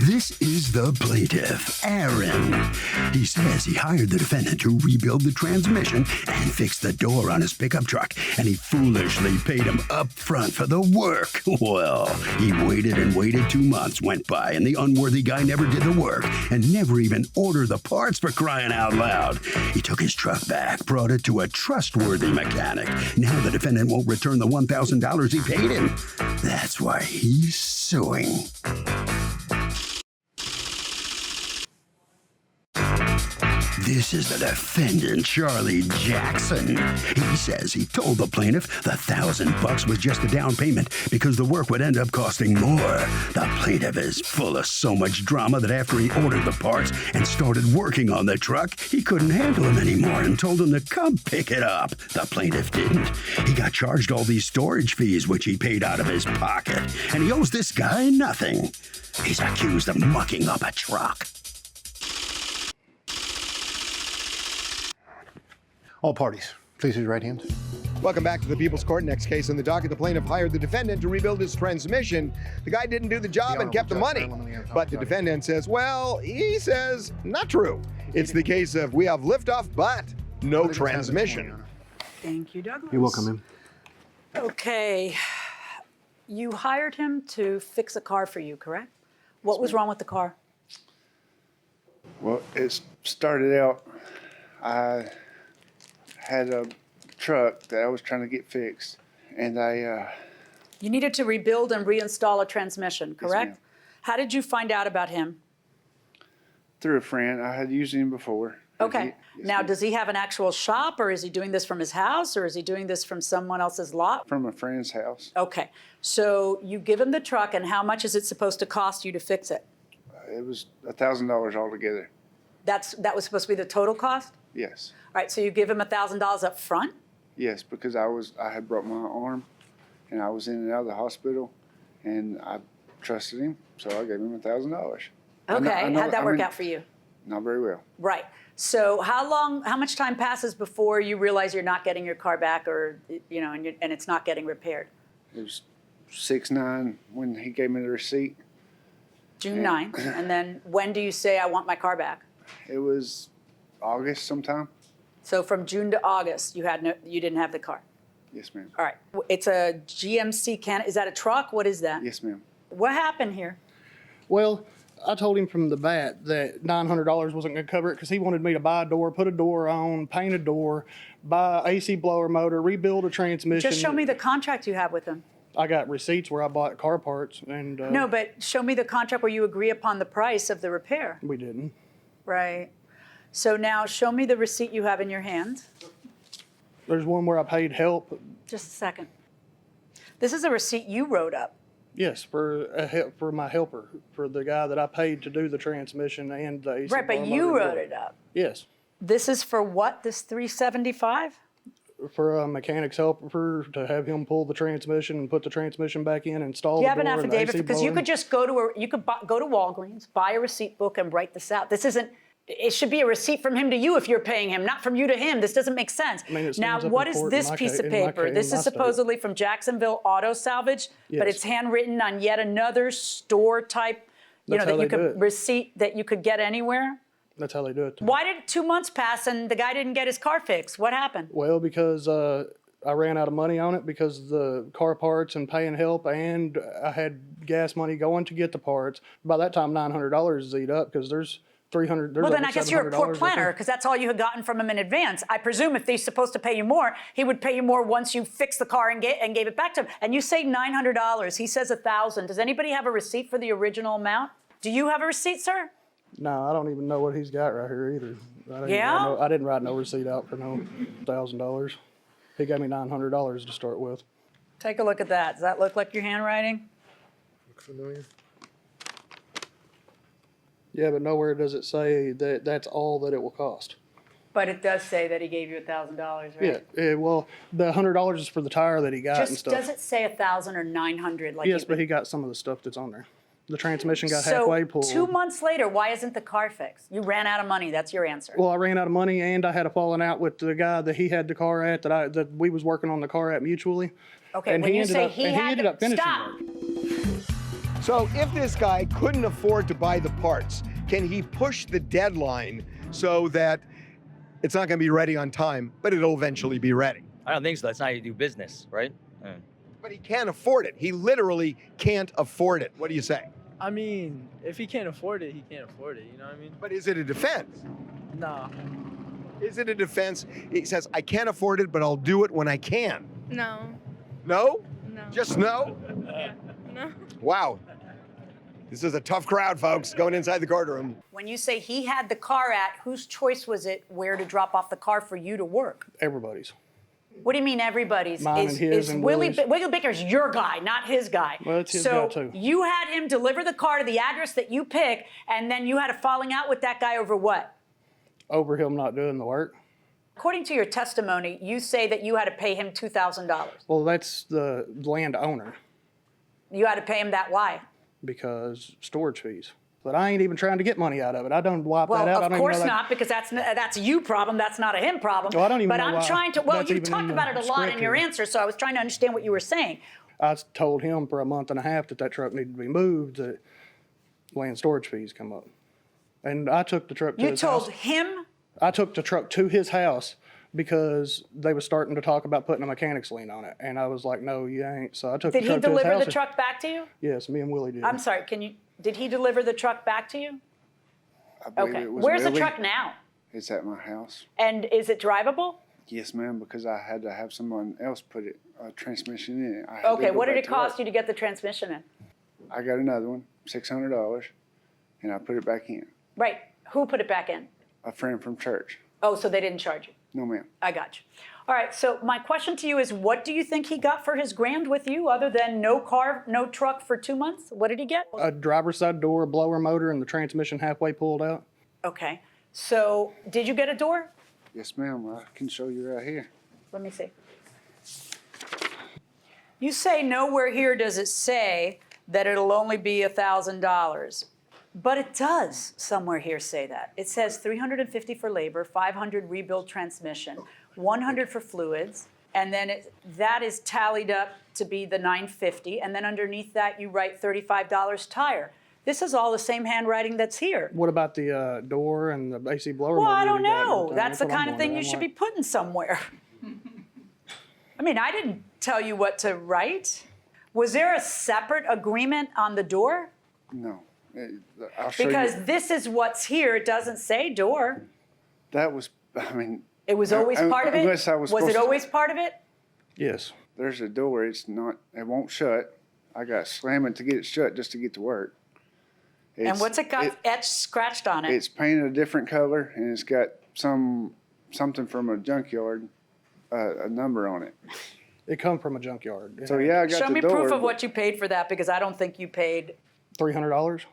This is the plaintiff, Aaron. He says he hired the defendant to rebuild the transmission and fix the door on his pickup truck, and he foolishly paid him up front for the work. Well, he waited and waited. 2 months went by, and the unworthy guy never did the work and never even ordered the parts, for crying out loud. He took his truck back, brought it to a trustworthy mechanic. Now the defendant won't return the $1,000 he paid him. That's why he's suing. This is the defendant, Charlie Jackson. He says he told the plaintiff the $1,000 was just a down payment because the work would end up costing more. The plaintiff is full of so much drama that after he ordered the parts and started working on the truck, he couldn't handle them anymore and told him to come pick it up. The plaintiff didn't. He got charged all these storage fees, which he paid out of his pocket, and he owes this guy nothing. He's accused of mucking up a truck. All parties, please raise your right hand. Welcome back to the People's Court. Next case on the docket, the plaintiff hired the defendant to rebuild his transmission. The guy didn't do the job and kept the money. But the defendant says, well, he says, not true. It's the case of we have liftoff, but no transmission. Thank you, Douglas. You're welcome, ma'am. Okay. You hired him to fix a car for you, correct? What was wrong with the car? Well, it started out, I had a truck that I was trying to get fixed, and You needed to rebuild and reinstall a transmission, correct? ma'am. How did you find out about him? through a friend. I had used him before. Okay. Yes, Now, ma'am. does he have an actual shop, or is he doing this from his house, or is he doing this from someone else's lot? From a friend's house. Okay. So you give him the truck, and how much is it supposed to cost you to fix it? It was $1,000 altogether. That was supposed to be the total cost? Yes. All right, so you give him $1,000 up front? Yes, because I had broke my arm, and I was in and out of the hospital, and I trusted him, so I gave him $1,000. Okay, how'd that work out for you? Not very well. Right. So how much time passes before you realize you're not getting your car back, or, you know, and it's not getting repaired? It was 6/9 when he gave me the receipt. June 9th. And then when do you say, I want my car back? It was August sometime. So from June to August, you didn't have the car? Yes, ma'am. All right. It's a GMC is that a truck? What is that? Yes, ma'am. What happened here? Well, I told him from the bat that $900 wasn't going to cover it because he wanted me to buy a door, put a door on, paint a door, buy AC blower motor, rebuild a transmission. Just show me the contract you have with him. I got receipts where I bought car parts and... No, but show me the contract where you agree upon the price of the repair. We didn't. Right. So now show me the receipt you have in your hand. There's one where I paid help. Just a second. This is a receipt you wrote up. Yes, for my helper, for the guy that I paid to do the transmission and the AC Right, but blower you motor. wrote it up. Yes. This is for what, this $375? For a mechanic's helper to have him pull the transmission and put the transmission back in, install Do you the have an door and the affidavit? AC Because you blower. could just go to Walgreens, buy a receipt book, and write this out. This isn't. It should be a receipt from him to you if you're paying him, not from you to him. This doesn't make sense. I mean, it now, stands up what in is court this in my piece case- of in my paper? case- This in is my state. supposedly from Jacksonville Auto Salvage, but Yes. it's handwritten on yet another store type, That's how that you they do could it. receipt that you could get anywhere. That's how they do it. Why did 2 months pass and the guy didn't get his car fixed? What happened? Well, because I ran out of money on it because of the car parts and paying help, and I had gas money going to get the parts. By that time, $900 is eat up because there's $300. Well, then I guess you're a poor $700 planner because that's all you had gotten from him in advance. I presume if he's supposed to pay you more, he would pay you more once you fixed the car and gave it back to him. And you say $900. He says $1,000. Does anybody have a receipt for the original amount? Do you have a receipt, sir? No, I don't even know what he's got right here either. Yeah? I didn't write no receipt out for no $1,000. He gave me $900 to start with. Take a look at that. Does that look like your handwriting? Look familiar. Yeah, but nowhere does it say that that's all that it will cost. But it does say that he gave you $1,000, right? Yeah, well, the $100 is for the tire that he got and Just stuff. does it say 1,000 or 900? Like Yes, but he got some of the stuff that's on there. The transmission got halfway pulled. 2 months later, why isn't the car fixed? You ran out of money. That's your answer. Well, I ran out of money, and I had a falling out with the guy that he had the car at that we was working on the car at mutually. Okay, and when you ended say up, he and had he ended to- up finishing stop. it. So if this guy couldn't afford to buy the parts, can he push the deadline so that it's not going to be ready on time, but it'll eventually be ready? I don't think so. That's not how you do business, right? But he can't afford it. He literally can't afford it. What do you say? I mean, if he can't afford it, he can't afford it. You know what I mean? But is it a defense? Nah. Is it a defense? He says, I can't afford it, but I'll do it when I can. No. No? No. Just no? No. Wow. This is a tough crowd, folks, going inside the courtroom. When you say he had the car at, whose choice was it where to drop off the car for you to work? Everybody's. What do you mean everybody's? Mine and his and Willie's. Willie Baker's your guy, not his guy. Well, it's his so guy, too. You had him deliver the car to the address that you pick, and then you had a falling out with that guy over what? Over him not doing the work. According to your testimony, you say that you had to pay him $2,000. Well, that's the landowner You had to pay him that. Why? because storage fees. But I ain't even trying to get money out of it. I don't wipe Well, that out. I of don't course even know not, because that's a you problem. That's not a him problem. Well, I don't even but know I'm why trying to. Well, that's you even talked in about it the a lot in script your here. answer, so I was trying to understand what you were saying. I told him for a month and a half that truck needed to be moved, that land storage fees come up. And I took the truck to You his told house. him. I took the truck to his house because they were starting to talk about putting a mechanic's lien on it. And I was like, no, you ain't. So I took Did the he truck to his deliver house. the truck back to you? Yes, me and Willie did. I'm sorry. Did he deliver the truck back to you? I believe Okay. it was Where's the Willie. truck now? It's at my house. And is it drivable? Yes, ma'am, because I had to have someone else put a transmission in it. I had Okay. to go What did back it to work. cost you to get the transmission in? I got another one, $600, and I put it back in. Right. Who put it back in? A friend from church. Oh, so they didn't charge you. No, ma'am. I got you. All right, so my question to you is, what do you think he got for his grand with you, other than no car, no truck for 2 months? What did he get? A driver's side door, a blower motor, and the transmission halfway pulled out. Okay, so did you get a door? Yes, ma'am. I can show you right here. Let me see. You say nowhere here does it say that it'll only be $1,000. But it does somewhere here say that. It says $350 for labor, $500 rebuild transmission, $100 for fluids, and then that is tallied up to be the $950, and then underneath that you write $35 tire. This is all the same handwriting that's here. What about the door and the AC blower Well, motor? I don't you got and know. everything? That's the what I'm kind of thing you wondering. should I'm be putting somewhere. I mean, I didn't tell you what to write. Was there a separate agreement on the door? No. I'll show Because you. this is what's here. It doesn't say door. That was, I mean, It was always part of it? unless I was Was it supposed to- always part of it? Yes. there's a door. It's not, it won't shut. I got to slam it to get it shut just to get to work. And what's it got etched, scratched on it? It's painted a different color, and it's got something from a junkyard, a number on it. It come from a junkyard. So yeah, I got Show the me door. proof of but what you paid for that, because I don't think you paid. $300?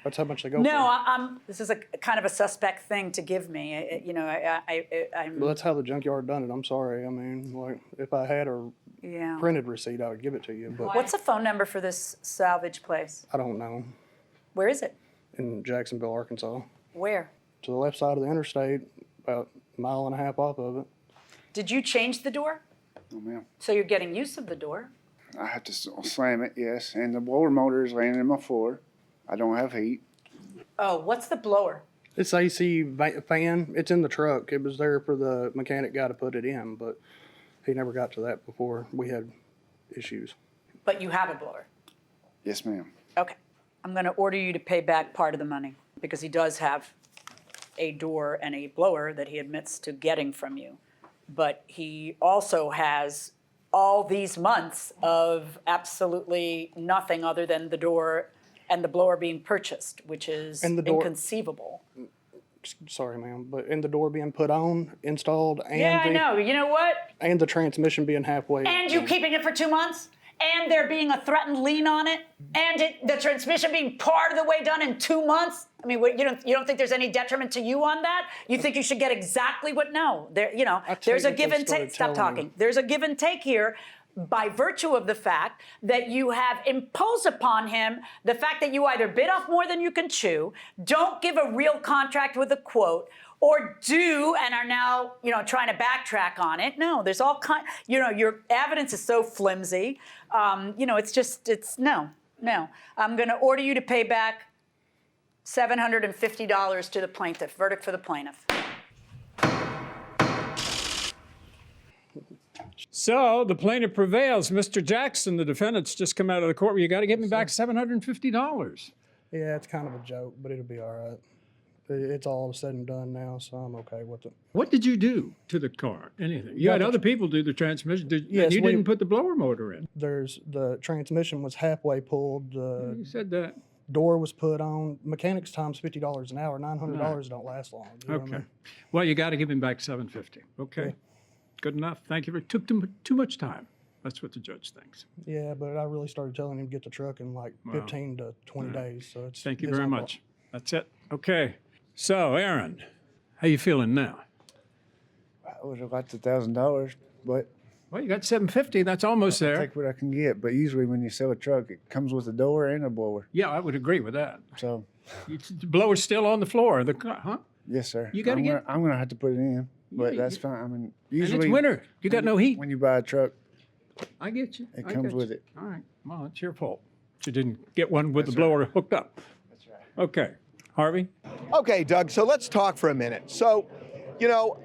That's how much they go No, for. this is a kind of a suspect thing to give me. I'm. Well, that's how the junkyard done it. I'm sorry. I mean, like, if I had a Yeah. printed receipt, I would give it to you. But What's the phone number for this salvage place? I don't know. Where is it? In Jacksonville, Arkansas. Where? To the left side of the interstate, about a mile and a half off of it. Did you change the door? Oh, ma'am. So you're getting use of the door. I had to slam it, yes. And the blower motor is laying in my floor. I don't have heat. Oh, what's the blower? It's AC fan. It's in the truck. It was there for the mechanic guy to put it in, but he never got to that before we had issues. But you have a blower. Yes, ma'am. Okay. I'm going to order you to pay back part of the money, because he does have a door and a blower that he admits to getting from you. But he also has all these months of absolutely nothing other than the door and the blower being purchased, which is And the door- inconceivable. Sorry, ma'am, but and the door being put on, installed, and Yeah, I know. You know what? and the transmission being halfway. And you keeping it for 2 months? And there being a threatened lien on it? And the transmission being part of the way done in 2 months? I mean, you don't think there's any detriment to you on that? You think you should get exactly what? No. There's a what give they and started take. Stop telling me. talking. There's a give and take here by virtue of the fact that you have imposed upon him the fact that you either bit off more than you can chew, don't give a real contract with a quote, or do and are now, trying to backtrack on it. No, there's all your evidence is so flimsy. It's no. No. I'm going to order you to pay back $750 to the plaintiff. Verdict for the plaintiff. So the plaintiff prevails. Mr. Jackson, the defendant's just come out of the court. You got to give me back $750. Yeah, it's kind of a joke, but it'll be all right. It's all said and done now, so I'm okay with it. What did you do to the car? Anything? You had other people do the transmission. Yes, and you didn't put the blower motor in. The transmission was halfway pulled. You said that. Door was put on. Mechanics times $50 an hour. $900 don't last long. You know what I Okay. mean? Well, you got to give him back $750. Okay. Yeah. Good enough. Thank you. It took too much time. That's what the judge thinks. Yeah, but I really started telling him to get the truck in like 15 to 20 days. So it's Thank you it's very on much. That's it. Okay. So, Aaron, how you feeling now? I would have got the $1,000, but Well, you got $750. That's almost there. take what I can get. But usually when you sell a truck, it comes with a door and a blower. Yeah, I would agree with that. So, The blower's still on the floor of the car, huh? yes, sir. You gotta get- I'm gonna have to put it in, but Yeah, that's fine. I mean, And usually it's winter. You got no heat. when you buy a truck, I get you. it I comes get with you. it. All right. Well, it's your fault. You didn't get one with the blower hooked up. That's right. Okay. Harvey? Okay, Doug, so let's talk for a minute. So, you know,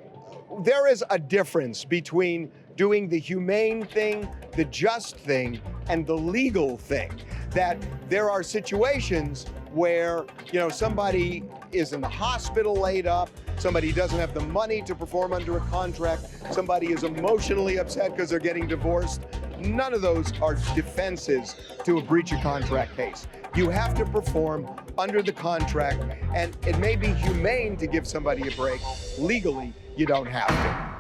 there is a difference between doing the humane thing, the just thing, and the legal thing. That there are situations where, you know, somebody is in the hospital laid up, somebody doesn't have the money to perform under a contract, somebody is emotionally upset because they're getting divorced. None of those are defenses to a breach of contract case. You have to perform under the contract, and it may be humane to give somebody a break. Legally, you don't have to.